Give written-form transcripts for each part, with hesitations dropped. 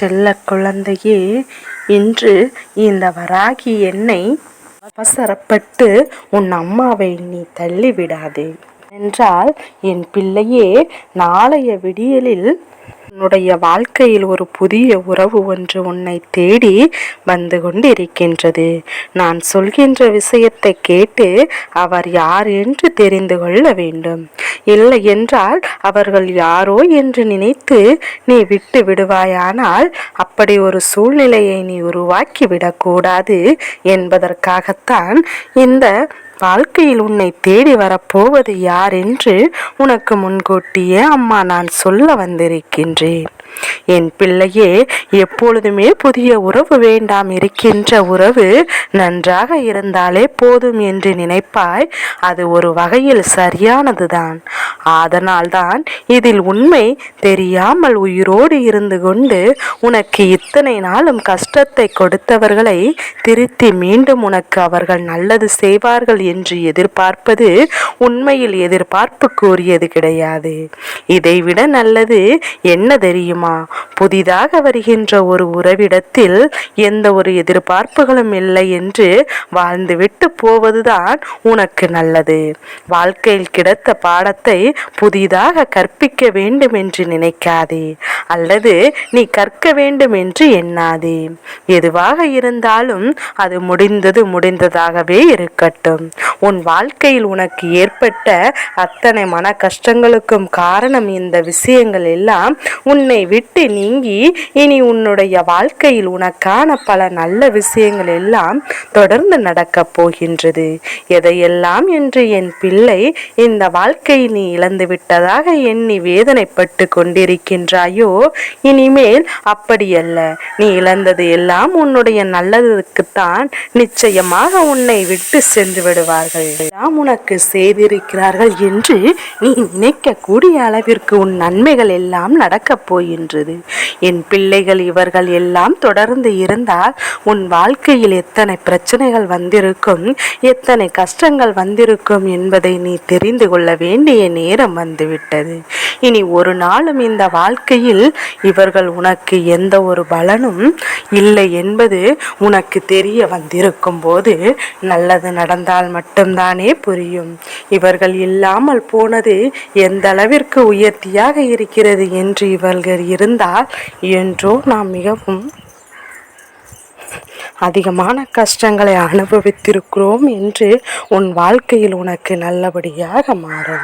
செல்ல குழந்தையே, இன்று இந்த வராகி என்னை அவசரப்பட்டு உன் அம்மாவை நீ தள்ளிவிடாதே என்றால், என் பிள்ளையே, நாளைய விடியலில் உன்னுடைய வாழ்க்கையில் ஒரு புதிய உறவு ஒன்று உன்னை தேடி வந்து கொண்டிருக்கின்றது. நான் சொல்கின்ற விஷயத்தை கேட்டு அவர் யார் என்று தெரிந்து கொள்ள வேண்டும். இல்லை என்றால் அவர்கள் யாரோ என்று நினைத்து நீ விட்டு விடுவாயானால் அப்படி ஒரு சூழ்நிலையை நீ உருவாக்கி விடக்கூடாது என்பதற்காகத்தான் இந்த வாழ்க்கையில் உன்னை தேடி வரப்போவது யார் என்று உனக்கு முன்கூட்டியே அம்மா நான் சொல்ல வந்திருக்கின்றேன். என் பிள்ளையே, எப்பொழுதுமே புதிய உறவு வேண்டாம், இருக்கின்ற உறவு நன்றாக இருந்தாலே போதும் என்று நினைப்பாய். அது ஒரு வகையில் சரியானதுதான். அதனால்தான் இதில் உண்மை தெரியாமல் உயிரோடு இருந்து கொண்டு உனக்கு இத்தனை நாளும் கஷ்டத்தை கொடுத்தவர்களை திருத்தி மீண்டும் உனக்கு அவர்கள் நல்லது செய்வார்கள் என்று எதிர்பார்ப்பது உண்மையில் எதிர்பார்ப்புக்குரியது கிடையாது. இதைவிட நல்லது என்ன தெரியுமா? புதிதாக வருகின்ற ஒரு உறவிடத்தில் எந்த ஒரு எதிர்பார்ப்புகளும் இல்லை என்று வாழ்ந்துவிட்டு போவதுதான் உனக்கு நல்லது. வாழ்க்கையில் கிடைத்த பாடத்தை புதிதாக கற்பிக்க வேண்டும் என்று நினைக்காதே, அல்லது நீ கற்க வேண்டும் என்று எண்ணாதே. எதுவாக இருந்தாலும் அது முடிந்ததாகவே இருக்கட்டும். உன் வாழ்க்கையில் உனக்கு ஏற்பட்ட அத்தனை மன கஷ்டங்களுக்கும் காரணம் இந்த விஷயங்கள் எல்லாம் உன்னை விட்டு நீங்கி இனி உன்னுடைய வாழ்க்கையில் உனக்கான பல நல்ல விஷயங்கள் எல்லாம் தொடர்ந்து நடக்கப் போகின்றது. எதையெல்லாம் என்று என் பிள்ளை இந்த வாழ்க்கையை நீ இழந்து விட்டதாக எண்ணி வேதனைப்பட்டு கொண்டிருக்கின்றாயோ, இனிமேல் அப்படியல்ல. நீ இழந்தது எல்லாம் உன்னுடைய நல்லதுக்குத்தான். நிச்சயமாக உன்னை விட்டு சென்று விடுவார்கள். எல்லாம் உனக்கு செய்திருக்கிறார்கள் என்று நீ நினைக்கக்கூடிய அளவிற்கு உன் நன்மைகள் எல்லாம் நடக்கப் போகின்றது. என் பிள்ளைகள், இவர்கள் எல்லாம் தொடர்ந்து இருந்தால் உன் வாழ்க்கையில் எத்தனை பிரச்சனைகள் வந்திருக்கும், எத்தனை கஷ்டங்கள் வந்திருக்கும் என்பதை நீ தெரிந்து கொள்ள வேண்டிய நேரம் வந்துவிட்டது. இனி ஒரு நாளும் இந்த வாழ்க்கையில் இவர்கள் உனக்கு எந்த ஒரு பலனும் இல்லை என்பது உனக்கு தெரிய வந்திருக்கும் போது நல்லது நடந்தால் மட்டும்தானே புரியும். இவர்கள் இல்லாமல் போனது எந்த அளவிற்கு உயர்த்தியாக இருக்கிறது என்று இவர்கள் இருந்தால் என்றோ நாம் மிகவும் அதிகமான கஷ்டங்களை அனுபவித்திருக்கிறோம் என்று உன் வாழ்க்கையில் உனக்கு நல்லபடியாக மாறும்.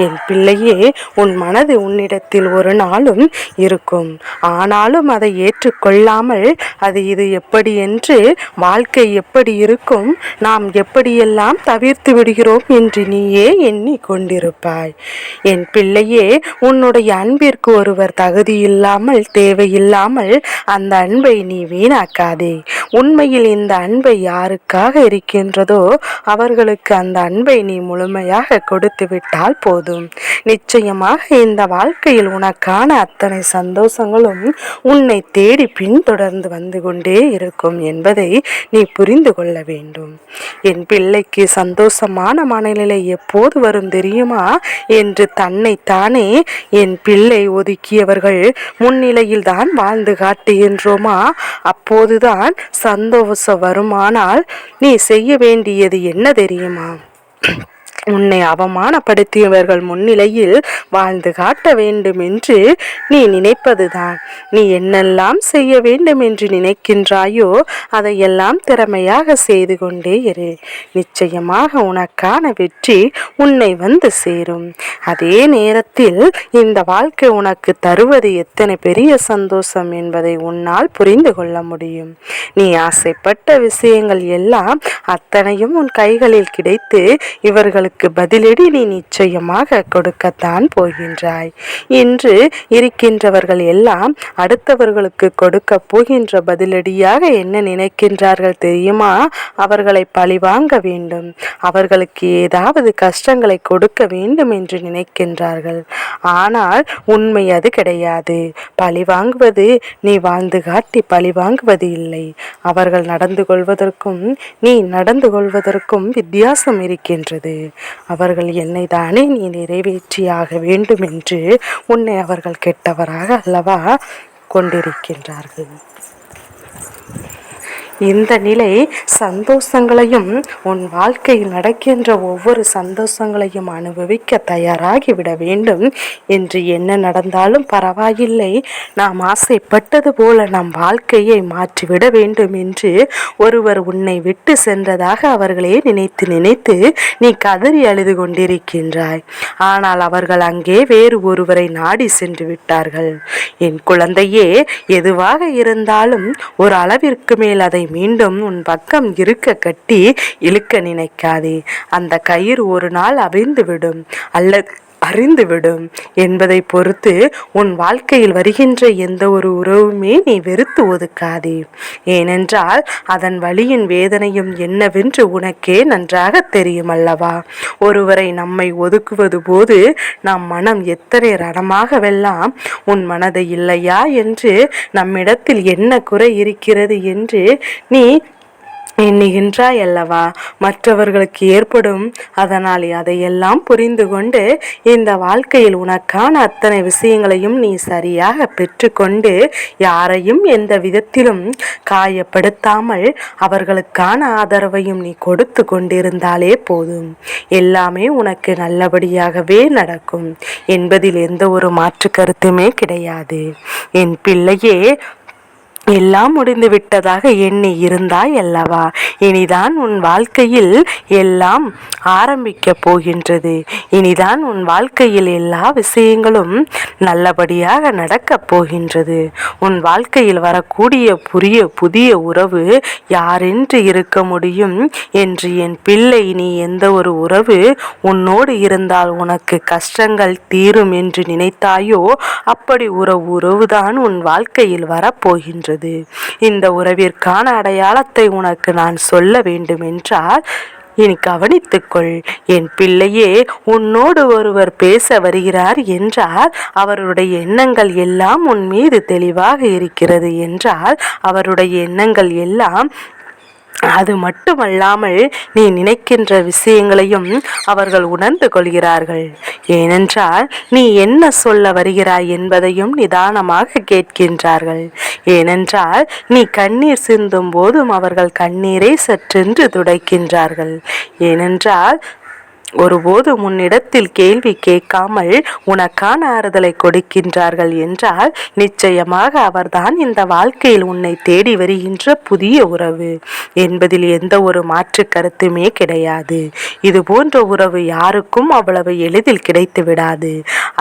என் பிள்ளையே, உன் மனது உன்னிடத்தில் ஒரு நாளும் இருக்கும். ஆனாலும் அதை ஏற்றுக்கொள்ளாமல் அது இது எப்படி என்று, வாழ்க்கை எப்படி இருக்கும், நாம் எப்படியெல்லாம் தவிர்த்து விடுகிறோம் என்று நீயே எண்ணி கொண்டிருப்பாய். என் பிள்ளையே, உன்னுடைய அன்பிற்கு ஒருவர் தகுதியில்லாமல் தேவையில்லாமல் அந்த அன்பை நீ வீணாக்காதே. உண்மையில் இந்த அன்பை யாருக்காக இருக்கின்றதோ அவர்களுக்கு அந்த அன்பை நீ முழுமையாக கொடுத்து விட்டால் போதும். நிச்சயமாக இந்த வாழ்க்கையில் உனக்கான அத்தனை சந்தோஷங்களும் உன்னை தேடி பின்தொடர்ந்து வந்து கொண்டே இருக்கும் என்பதை நீ புரிந்து கொள்ள வேண்டும். என் பிள்ளைக்கு சந்தோஷமான மனநிலை எப்போது வரும் தெரியுமா என்று தன்னைத்தானே என் பிள்ளை ஒதுக்கியவர்கள் முன்னிலையில் தான் வாழ்ந்து காட்டுகின்றோமா? அப்போதுதான் சந்தோஷம் வருமானால் நீ செய்ய வேண்டியது என்ன தெரியுமா? உன்னை அவமானப்படுத்தியவர்கள் முன்னிலையில் வாழ்ந்து காட்ட வேண்டும் என்று நீ நினைப்பதுதான். நீ என்னெல்லாம் செய்ய வேண்டும் என்று நினைக்கின்றாயோ அதையெல்லாம் திறமையாக செய்து கொண்டே இரு. நிச்சயமாக உனக்கான வெற்றி உன்னை வந்து சேரும். அதே நேரத்தில் இந்த வாழ்க்கை உனக்கு தருவது எத்தனை பெரிய சந்தோஷம் என்பதை உன்னால் புரிந்து கொள்ள முடியும். நீ ஆசைப்பட்ட விஷயங்கள் எல்லாம் அத்தனையும் உன் கைகளில் கிடைத்து இவர்களுக்கு பதிலடி நீ நிச்சயமாக கொடுக்கத்தான் போகின்றாய். இன்று இருக்கின்றவர்கள் எல்லாம் அடுத்தவர்களுக்கு கொடுக்க போகின்ற பதிலடியாக என்ன நினைக்கின்றார்கள் தெரியுமா? அவர்களை பழிவாங்க வேண்டும், அவர்களுக்கு ஏதாவது கஷ்டங்களை கொடுக்க வேண்டும் என்று நினைக்கின்றார்கள். ஆனால் உண்மை அது கிடையாது. பழி வாங்குவது நீ வாழ்ந்து காட்டி பழி வாங்குவது இல்லை. அவர்கள் நடந்து கொள்வதற்கும் நீ நடந்து கொள்வதற்கும் வித்தியாசம் இருக்கின்றது. அவர்கள் என்னை தானே நீ நிறைவேற்றியாக வேண்டும் என்று உன்னை அவர்கள் கெட்டவராக அல்லவா கொண்டிருக்கின்றார்கள். இந்த நிலை சந்தோஷங்களையும் உன் வாழ்க்கையில் நடக்கின்ற ஒவ்வொரு சந்தோஷங்களையும் அனுபவிக்க தயாராகிவிட வேண்டும் என்று என்ன நடந்தாலும் பரவாயில்லை, நாம் ஆசைப்பட்டது போல நம் வாழ்க்கையை மாற்றிவிட வேண்டும் என்று ஒருவர் உன்னை விட்டு சென்றதாக அவர்களே நினைத்து நினைத்து நீ கதறி அழுது கொண்டிருக்கின்றாய். ஆனால் அவர்கள் அங்கே வேறு ஒருவரை நாடி சென்று விட்டார்கள். என் குழந்தையே, எதுவாக இருந்தாலும் ஒரு அளவிற்கு மேல் அதை மீண்டும் உன் பக்கம் இருக்க கட்டி இழுக்க நினைக்காதே. அந்த கயிறு ஒரு நாள் அவிழ்ந்துவிடும் அல்லது அறிந்துவிடும் என்பதை பொறுத்து உன் வாழ்க்கையில் வருகின்ற எந்த ஒரு உறவுமே நீ வெறுத்து ஒதுக்காதே. ஏனென்றால் அதன் வலியின் வேதனையும் என்னவென்று உனக்கே நன்றாக தெரியும் அல்லவா? ஒருவரை நம்மை ஒதுக்குவது போது நம் மனம் எத்தனை ரணமாகவெல்லாம் உன் மனதை இல்லையா என்று நம்மிடத்தில் என்ன குறை இருக்கிறது என்று நீ எண்ணுகின்றாய் அல்லவா? மற்றவர்களுக்கு ஏற்படும் அதனால் அதையெல்லாம் புரிந்து கொண்டு இந்த வாழ்க்கையில் உனக்கான அத்தனை விஷயங்களையும் நீ சரியாக பெற்றுக்கொண்டு யாரையும் எந்த விதத்திலும் காயப்படுத்தாமல் அவர்களுக்கான ஆதரவையும் நீ கொடுத்து கொண்டிருந்தாலே போதும். எல்லாமே உனக்கு நல்லபடியாகவே நடக்கும் என்பதில் எந்த ஒரு மாற்று கருத்துமே கிடையாது. என் பிள்ளையே, எல்லாம் முடிந்து விட்டதாக எண்ணி இருந்தாய் அல்லவா? இனிதான் உன் வாழ்க்கையில் எல்லாம் ஆரம்பிக்க போகின்றது. இனிதான் உன் வாழ்க்கையில் எல்லா விஷயங்களும் நல்லபடியாக நடக்கப் போகின்றது. உன் வாழ்க்கையில் வரக்கூடிய புதிய உறவு யாரென்று இருக்க முடியும் என்று என் பிள்ளை, நீ எந்த ஒரு உறவு உன்னோடு இருந்தால் உனக்கு கஷ்டங்கள் தீரும் என்று நினைத்தாயோ அப்படி உறவுதான் உன் வாழ்க்கையில் வரப்போகின்றது. இந்த உறவிற்கான அடையாளத்தை உனக்கு நான் சொல்ல வேண்டும் என்றால் இனி கவனித்துக்கொள். என் பிள்ளையே, உன்னோடு ஒருவர் பேச வருகிறார் என்றால் அவருடைய எண்ணங்கள் எல்லாம் உன் மீது தெளிவாக இருக்கிறது என்றால் அவருடைய எண்ணங்கள் எல்லாம் அது மட்டுமல்லாமல் நீ நினைக்கின்ற விஷயங்களையும் அவர்கள் உணர்ந்து கொள்கிறார்கள். ஏனென்றால் நீ என்ன சொல்ல வருகிறாய் என்பதையும் நிதானமாக கேட்கின்றார்கள். ஏனென்றால் நீ கண்ணீர் சிந்தும் போதும் அவர்கள் கண்ணீரை சற்றென்று துடைக்கின்றார்கள். ஏனென்றால் ஒருபோதும் உன்னிடத்தில் கேள்வி கேட்காமல் உனக்கான ஆறுதலை கொடுக்கின்றார்கள் என்றால் நிச்சயமாக அவர்தான் இந்த வாழ்க்கையில் உன்னை தேடி வருகின்ற புதிய உறவு என்பதில் எந்த ஒரு மாற்று கருத்துமே கிடையாது. இது போன்ற உறவு யாருக்கும் அவ்வளவு எளிதில் கிடைத்து விடாது.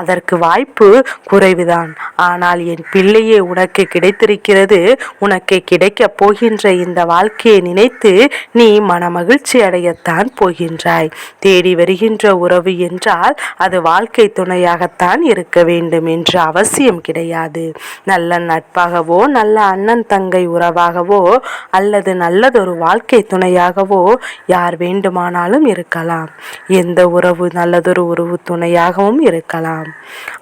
அதற்கு வாய்ப்பு குறைவுதான். ஆனால் என் பிள்ளையே, உனக்கு கிடைத்திருக்கிறது. உனக்கு கிடைக்கப் போகின்ற இந்த வாழ்க்கையை நினைத்து நீ மனமகிழ்ச்சி அடையத்தான் போகின்றாய். தேடி வருகின்ற உறவு என்றால் அது வாழ்க்கை துணையாகத்தான் இருக்க வேண்டும் என்று அவசியம் கிடையாது. நல்ல நட்பாகவோ, நல்ல அண்ணன் தங்கை உறவாகவோ, அல்லது நல்லதொரு வாழ்க்கை துணையாகவோ யார் வேண்டுமானாலும் இருக்கலாம். எந்த உறவு நல்லதொரு உறவு துணையாகவும் இருக்கலாம்.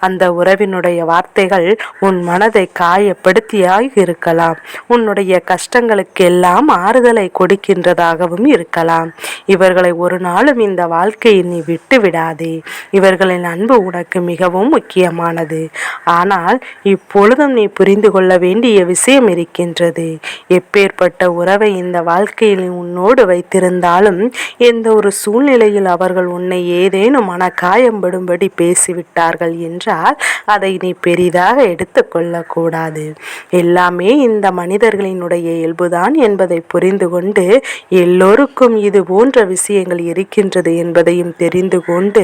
அந்த உறவினுடைய வார்த்தைகள் உன் மனதை காயப்படுத்தியாக இருக்கலாம். உன்னுடைய கஷ்டங்களுக்கு எல்லாம் ஆறுதலை கொடுக்கின்றதாகவும் இருக்கலாம். இவர்களை ஒரு நாளும் இந்த வாழ்க்கை நீ விட்டு விடாதே. இவர்களின் அன்பு உனக்கு மிகவும் முக்கியமானது. ஆனால் இப்பொழுதும் நீ புரிந்து கொள்ள வேண்டிய விஷயம் இருக்கின்றது. எப்பேற்பட்ட உறவை இந்த வாழ்க்கையில் உன்னோடு வைத்திருந்தாலும் எந்த ஒரு சூழ்நிலையில் அவர்கள் உன்னை ஏதேனும் மனக்காயம்படும்படி பேசிவிட்டார்கள் என்றால் அதை நீ பெரிதாக எடுத்துக்கொள்ளக்கூடாது. எல்லாமே இந்த மனிதர்களினுடைய இயல்புதான் என்பதை புரிந்து கொண்டு எல்லோருக்கும் இது போன்ற விஷயங்கள் இருக்கின்றது என்பதை தெரிந்து கொண்டு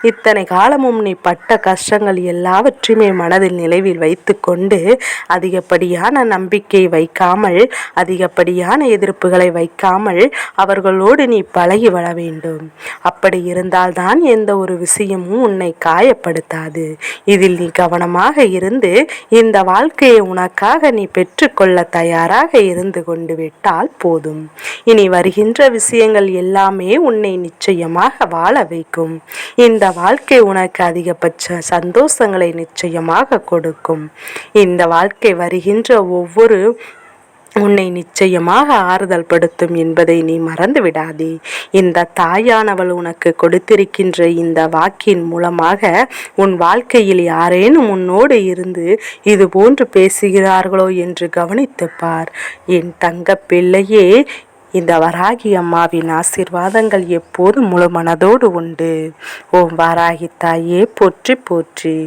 இத்தனை காலமும் நீ பட்ட கஷ்டங்கள் எல்லாவற்றையுமே மனதில் நினைவில் வைத்து கொண்டு அதிகப்படியான நம்பிக்கை வைக்காமல், அதிகப்படியான எதிர்ப்புகளை வைக்காமல் அவர்களோடு நீ பழகி வர வேண்டும். அப்படி இருந்தால்தான் எந்த ஒரு விஷயமும் உன்னை காயப்படுத்தாது. இதில் நீ கவனமாக இருந்து இந்த வாழ்க்கையை உனக்காக நீ பெற்றுக்கொள்ள தயாராக இருந்து கொண்டு விட்டால் போதும். இனி வருகின்ற விஷயங்கள் எல்லாமே உன்னை நிச்சயமாக வாழ வைக்கும். இந்த வாழ்க்கை உனக்கு அதிகபட்ச சந்தோஷங்களை நிச்சயமாக கொடுக்கும். இந்த வாழ்க்கை வருகின்ற ஒவ்வொரு உன்னை நிச்சயமாக ஆறுதல் படுத்தும் என்பதை நீ மறந்து விடாதே. இந்த தாயானவள் உனக்கு கொடுத்திருக்கின்ற இந்த வாக்கின் மூலமாக உன் வாழ்க்கையில் யாரேனும் உன்னோடு இருந்து இது போன்று பேசுகிறார்களோ என்று கவனித்துப் பார். என் தங்க பிள்ளையே, இந்த வராகி அம்மாவின் ஆசீர்வாதங்கள் எப்போதும் முழு மனதோடு உண்டு. ஓம் வராகி தாயே போற்றி போற்றி.